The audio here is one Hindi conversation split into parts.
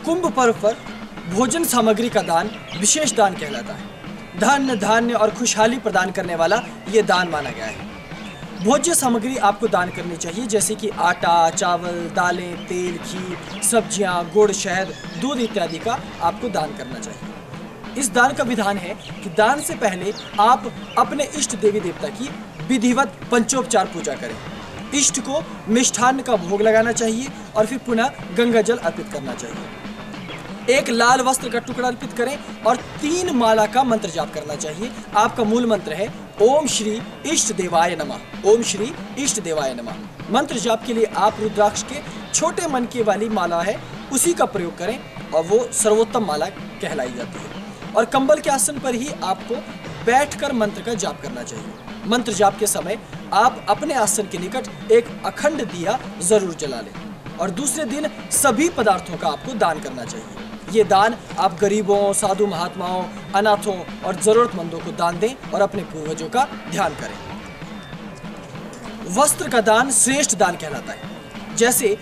कुंभ पर्व पर भोजन सामग्री का दान विशेष दान कहलाता है। धन, धान्य और खुशहाली प्रदान करने वाला ये दान माना गया है। भोज्य सामग्री आपको दान करनी चाहिए, जैसे कि आटा, चावल, दालें, तेल, घी, सब्जियां, गुड़, शहद, दूध इत्यादि का आपको दान करना चाहिए। इस दान का विधान है कि दान से पहले आप अपने इष्ट देवी देवता की विधिवत पंचोपचार पूजा करें। इष्ट को मिष्ठान्न का भोग लगाना चाहिए और फिर पुनः गंगा जल अर्पित करना चाहिए। एक लाल वस्त्र का टुकड़ा अर्पित करें और 3 माला का मंत्र जाप करना चाहिए। आपका मूल मंत्र है ओम श्री इष्ट देवाय नमः। ओम श्री इष्ट देवाय नमः। मंत्र जाप के लिए आप रुद्राक्ष के छोटे मनके वाली माला है उसी का प्रयोग करें और वो सर्वोत्तम माला कहलाई जाती है। और कंबल के आसन पर ही आपको बैठकर मंत्र का जाप करना चाहिए। मंत्र जाप के समय आप अपने आसन के निकट एक अखंड दिया जरूर जला लें और दूसरे दिन सभी पदार्थों का आपको दान करना चाहिए। ये दान आप गरीबों, साधु महात्माओं, अनाथों और जरूरतमंदों को दान दें और अपने पूर्वजों का ध्यान करें। वस्त्र का दान श्रेष्ठ दान कहलाता है। जैसे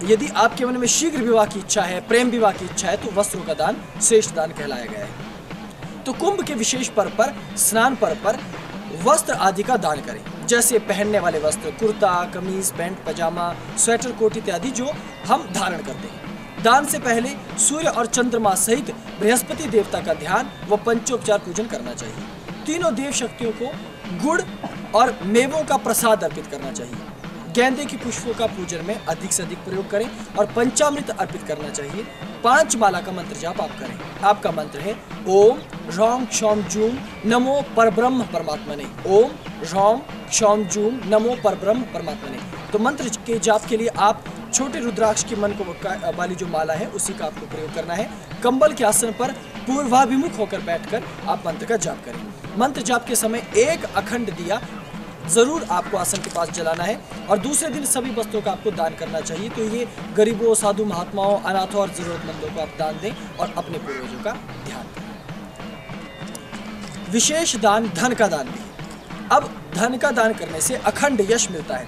यदि आपके मन में शीघ्र विवाह की इच्छा है, प्रेम विवाह की इच्छा है, तो वस्त्रों का दान श्रेष्ठ दान कहलाया गया है। तो कुंभ के विशेष पर्व पर, स्नान पर्व पर वस्त्र आदि का दान करें, जैसे पहनने वाले वस्त्र, कुर्ता, कमीज, पैंट, पजामा, स्वेटर, कोट इत्यादि जो हम धारण करते हैं। दान से पहले सूर्य और चंद्रमा सहित बृहस्पति देवता का ध्यान व पंचोपचार पूजन करना चाहिए। तीनों देव शक्तियों को गुड़ और मेवों का प्रसाद अर्पित करना चाहिए। गेंदे की पुष्पों का पूजन में अधिक से अधिक प्रयोग करें और पंचामृत अर्पित करना चाहिए। 5 माला का मंत्र जाप आप करें। आपका मंत्र है ओम ह्रौम क्षौम जूम नमो परब्रह्म परमात्मने। ओम ह्रौम क्षौम जूम नमो परब्रह्म परमात्मने। तो मंत्र के जाप के लिए आप छोटे रुद्राक्ष की मन को वाली जो माला है उसी का आपको प्रयोग करना है। कंबल के आसन पर पूर्वाभिमुख होकर बैठकर आप मंत्र का जाप करें। मंत्र जाप के समय एक अखंड दिया जरूर आपको आसन के पास जलाना है और दूसरे दिन सभी वस्तुओं का आपको दान करना चाहिए। तो ये गरीबों, साधु महात्माओं, अनाथों और जरूरतमंदों को आप दान दें और अपने पूर्वजों का ध्यान करें। विशेष दान धन का दान भी है। अब धन का दान करने से अखंड यश मिलता है,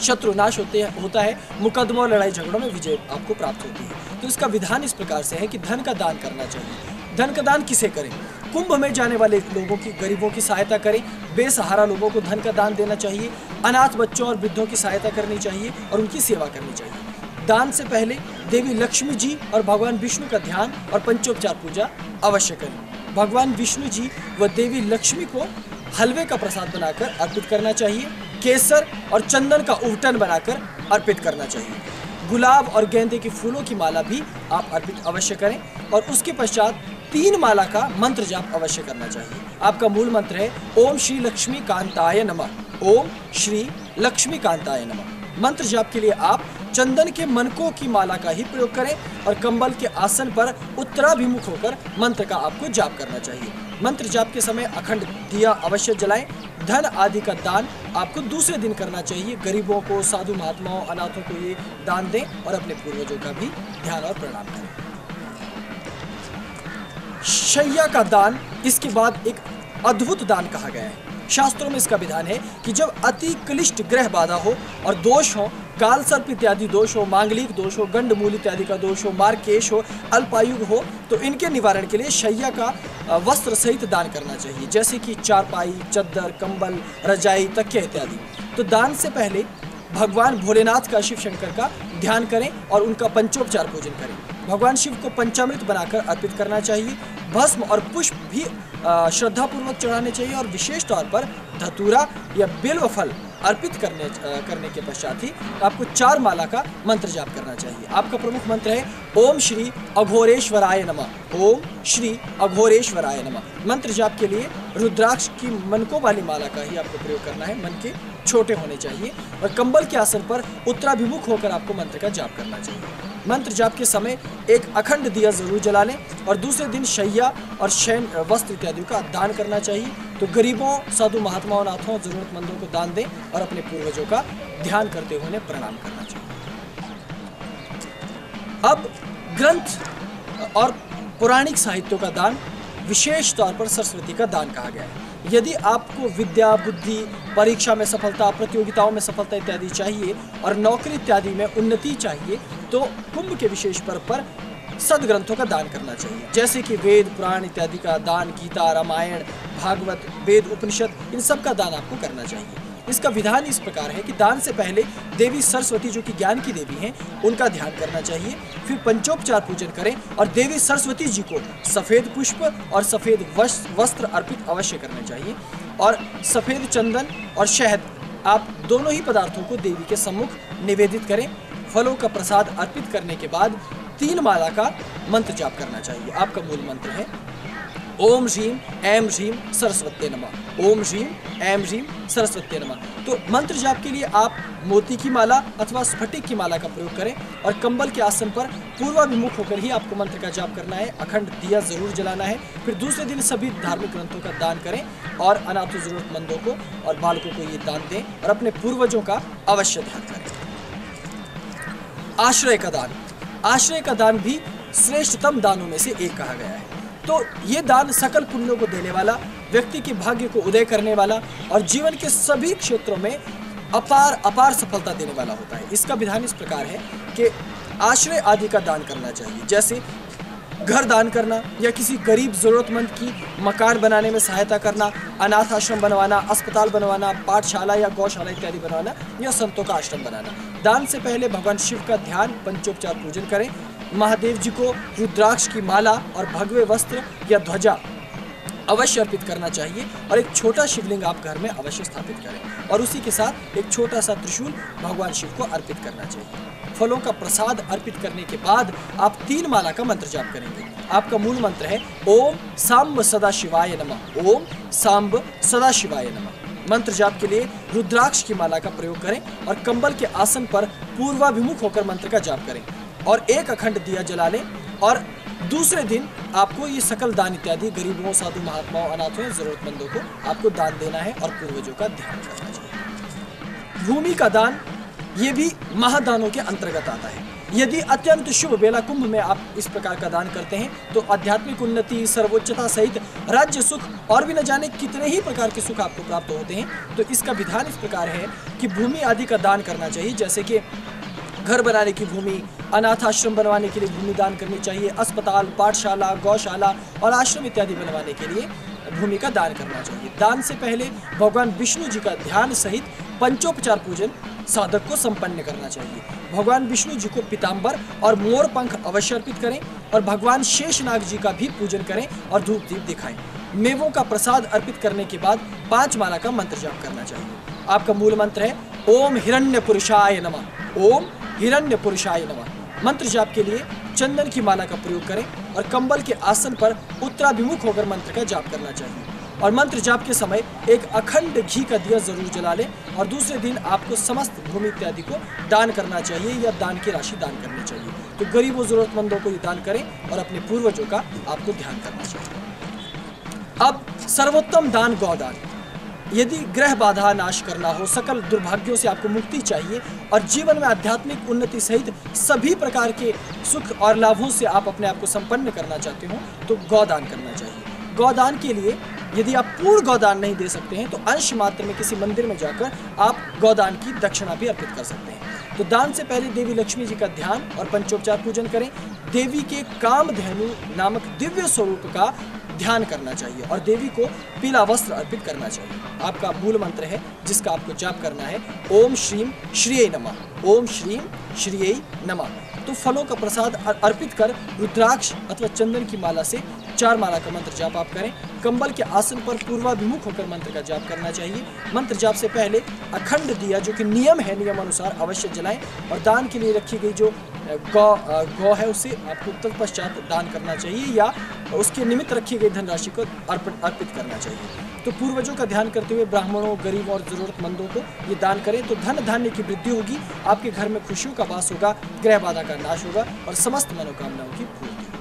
शत्रु नाश होता है, मुकदमों और लड़ाई झगड़ों में विजय आपको प्राप्त होती है। तो इसका विधान इस प्रकार से है कि धन का दान करना चाहिए। धन का दान किसे करें? कुंभ में जाने वाले लोगों की, गरीबों की सहायता करें। बेसहारा लोगों को धन का दान देना चाहिए। अनाथ बच्चों और वृद्धों की सहायता करनी चाहिए और उनकी सेवा करनी चाहिए। दान से पहले देवी लक्ष्मी जी और भगवान विष्णु का ध्यान और पंचोपचार पूजा अवश्य करें। भगवान विष्णु जी व देवी लक्ष्मी को हलवे का प्रसाद बनाकर अर्पित करना चाहिए। केसर और चंदन का उवटन बनाकर अर्पित करना चाहिए। गुलाब और गेंदे के फूलों की माला भी आप अर्पित अवश्य करें और उसके पश्चात 3 माला का मंत्र जाप अवश्य करना चाहिए। आपका मूल मंत्र है ओम श्री लक्ष्मी कांताय नमः। ओम श्री लक्ष्मी कांताय नमः। मंत्र जाप के लिए आप चंदन के मनकों की माला का ही प्रयोग करें और कंबल के आसन पर उत्तराभिमुख होकर मंत्र का आपको जाप करना चाहिए। मंत्र जाप के समय अखंड दिया अवश्य जलाएं। धन आदि का दान आपको दूसरे दिन करना चाहिए। गरीबों को, साधु महात्माओं, अनाथों को ये दान दें और अपने पूर्वजों का भी ध्यान और प्रणाम करें। शैया का दान इसके बाद एक अद्भुत दान कहा गया है। शास्त्रों में इसका विधान है कि जब अति क्लिष्ट ग्रह बाधा हो और दोष हो, काल सर्प इत्यादि दोष हो, मांगलिक दोष हो, गंडमूल इत्यादि का दोष हो, मार्केश हो, अल्पायु हो, तो इनके निवारण के लिए शैया का वस्त्र सहित दान करना चाहिए, जैसे कि चारपाई, चद्दर, कंबल, रजाई, तकिया इत्यादि। तो दान से पहले भगवान भोलेनाथ का, शिव शंकर का ध्यान करें और उनका पंचोपचार पूजन करें। भगवान शिव को पंचामृत बनाकर अर्पित करना चाहिए। भस्म और पुष्प भी श्रद्धापूर्वक चढ़ाने चाहिए और विशेष तौर पर धतूरा या बिल्व फल अर्पित करने के पश्चात ही आपको 4 माला का मंत्र जाप करना चाहिए। आपका प्रमुख मंत्र है ओम श्री अघोरेश्वराय नमः। ओम श्री अघोरेश्वराय नमः। मंत्र जाप के लिए रुद्राक्ष की मनकों वाली माला का ही आपको प्रयोग करना है। मन के छोटे होने चाहिए और कंबल के आसन पर उत्तराभिमुख होकर आपको मंत्र का जाप करना चाहिए। मंत्र जाप के समय एक अखंड दिया जरूर जला लें और दूसरे दिन शैया और शयन वस्त्र इत्यादि का दान करना चाहिए। तो गरीबों, साधु महात्माओं, अनाथों, जरूरतमंदों को दान दें और अपने पूर्वजों का ध्यान करते हुए उन्हें प्रणाम करना चाहिए। अब ग्रंथ और पौराणिक साहित्यों का दान विशेष तौर पर सरस्वती का दान कहा गया है। यदि आपको विद्या, बुद्धि, परीक्षा में सफलता, प्रतियोगिताओं में सफलता इत्यादि चाहिए और नौकरी इत्यादि में उन्नति चाहिए, तो कुंभ के विशेष पर्व पर सदग्रंथों का दान करना चाहिए, जैसे कि वेद पुराण इत्यादि का दान, गीता, रामायण, भागवत, वेद, उपनिषद, इन सब का दान आपको करना चाहिए। इसका विधान इस प्रकार है कि दान से पहले देवी सरस्वती, जो कि ज्ञान की देवी हैं, उनका ध्यान करना चाहिए। फिर पंचोपचार पूजन करें और देवी सरस्वती जी को सफ़ेद पुष्प और सफ़ेद वस्त्र अर्पित अवश्य करने चाहिए। और सफ़ेद चंदन और शहद, आप दोनों ही पदार्थों को देवी के सम्मुख निवेदित करें। फलों का प्रसाद अर्पित करने के बाद 3 माला का मंत्र जाप करना चाहिए। आपका मूल मंत्र है ओम ह्रीम ऐं ह्रीम सरस्वत्यै नमः। ओम ह्रीम ऐं ह्रीम सरस्वत्यै नमः। तो मंत्र जाप के लिए आप मोती की माला अथवा स्फटिक की माला का प्रयोग करें और कंबल के आसन पर पूर्वाभिमुख होकर ही आपको मंत्र का जाप करना है। अखंड दिया जरूर जलाना है। फिर दूसरे दिन सभी धार्मिक ग्रंथों का दान करें और अनाथों, जरूरतमंदों को और बालकों को ये दान दें और अपने पूर्वजों का अवश्य ध्यान करें। आश्रय का दान, आश्रय का दान भी श्रेष्ठतम दानों में से एक कहा गया है। तो ये दान सकल पुण्यों को देने वाला, व्यक्ति के भाग्य को उदय करने वाला और जीवन के सभी क्षेत्रों में अपार सफलता देने वाला होता है। इसका विधान इस प्रकार है कि आश्रय आदि का दान करना चाहिए, जैसे घर दान करना या किसी गरीब जरूरतमंद की मकान बनाने में सहायता करना, अनाथ आश्रम बनवाना, अस्पताल बनवाना, पाठशाला या गौशाला इत्यादि बनवाना या संतों का आश्रम बनाना। दान से पहले भगवान शिव का ध्यान, पंचोपचार पूजन करें। महादेव जी को रुद्राक्ष की माला और भगवे वस्त्र या ध्वजा अवश्य अर्पित करना चाहिए और एक छोटा शिवलिंग आप घर में अवश्य स्थापित करें और उसी के साथ एक छोटा सा त्रिशूल भगवान शिव को अर्पित करना चाहिए। फलों का प्रसाद अर्पित करने के बाद आप 3 माला का मंत्र जाप करेंगे। आपका मूल मंत्र है ओम सांब सदा शिवाय नमः। ओम सांब सदा शिवाय नमः। मंत्र जाप के लिए रुद्राक्ष की माला का प्रयोग करें और कंबल के आसन पर पूर्वाभिमुख होकर मंत्र का जाप करें और एक अखंड दिया जला लें। और दूसरे दिन आपको ये सकल दान इत्यादि गरीबों, साधु महात्माओं, अनाथों, जरूरतमंदों को आपको दान देना है और पूर्वजों का ध्यान करना चाहिए। भूमि का दान ये भी महादानों के अंतर्गत आता है। यदि अत्यंत शुभ बेला कुंभ में आप इस प्रकार का दान करते हैं तो आध्यात्मिक उन्नति, सर्वोच्चता सहित राज्य सुख और भी न जाने कितने ही प्रकार के सुख आपको प्राप्त होते हैं। तो इसका विधान इस प्रकार है कि भूमि आदि का दान करना चाहिए, जैसे कि घर बनाने की भूमि, अनाथ आश्रम बनवाने के लिए भूमि दान करनी चाहिए, अस्पताल, पाठशाला, गौशाला और आश्रम इत्यादि बनवाने के लिए भूमि का दान करना चाहिए। दान से पहले भगवान विष्णु जी का ध्यान सहित पंचोपचार पूजन साधक को संपन्न करना चाहिए। भगवान विष्णु जी को पीताम्बर और मोर पंख अवश्य अर्पित करें और भगवान शेषनाग जी का भी पूजन करें और धूप दीप दिखाएं। मेवों का प्रसाद अर्पित करने के बाद 5 माला का मंत्र जाप करना चाहिए। आपका मूल मंत्र है ओम हिरण्य पुरुषाय नमः। ओम हिरण्य पुरुषाय नमः। मंत्र जाप के लिए चंदन की माला का प्रयोग करें और कंबल के आसन पर उत्तराभिमुख होकर मंत्र का जाप करना चाहिए। और मंत्र जाप के समय एक अखंड घी का दिया जरूर जला लें और दूसरे दिन आपको समस्त भूमि इत्यादि को दान करना चाहिए या दान की राशि दान करनी चाहिए। तो गरीबों, जरूरतमंदों को ये दान करें और अपने पूर्वजों का आपको ध्यान करना चाहिए। अब सर्वोत्तम दान गौदान। यदि ग्रह बाधा नाश करना हो, सकल दुर्भाग्यों से आपको मुक्ति चाहिए और जीवन में आध्यात्मिक उन्नति सहित सभी प्रकार के सुख और लाभों से आप अपने आप को संपन्न करना चाहते हो तो गौदान करना चाहिए। गौदान के लिए यदि आप पूर्ण गौदान नहीं दे सकते हैं तो अंश मात्र में किसी मंदिर में जाकर आप गौदान की दक्षिणा भी अर्पित कर सकते हैं। तो दान से पहले देवी लक्ष्मी जी का ध्यान और पंचोपचार पूजन करें। देवी के कामधेनु नामक दिव्य स्वरूप का ध्यान करना चाहिए और देवी को पीला वस्त्र अर्पित करना चाहिए। आपका मूल मंत्र है जिसका आपको जाप करना है ओम श्रीम श्रीये नमः। ओम श्रीम श्रीये नमः। तो फलों का प्रसाद अर्पित कर रुद्राक्ष अथवा चंदन की माला से 4 माला का मंत्र जाप आप करें। कंबल के आसन पर पूर्वाभिमुख होकर मंत्र का जाप करना चाहिए। मंत्र जाप से पहले अखंड दिया, जो कि नियम है, नियम अनुसार अवश्य जलाएं और दान के लिए रखी गई जो गौ है उसे आपको तत्पश्चात दान करना चाहिए या उसके निमित्त रखी गई धनराशि को अर्पित करना चाहिए। तो पूर्वजों का ध्यान करते हुए ब्राह्मणों, गरीबों और जरूरतमंदों को ये दान करें तो धन धान्य की वृद्धि होगी, आपके घर में खुशियों का वास होगा, ग्रह बाधा का नाश होगा और समस्त मनोकामनाओं की पूर्ति।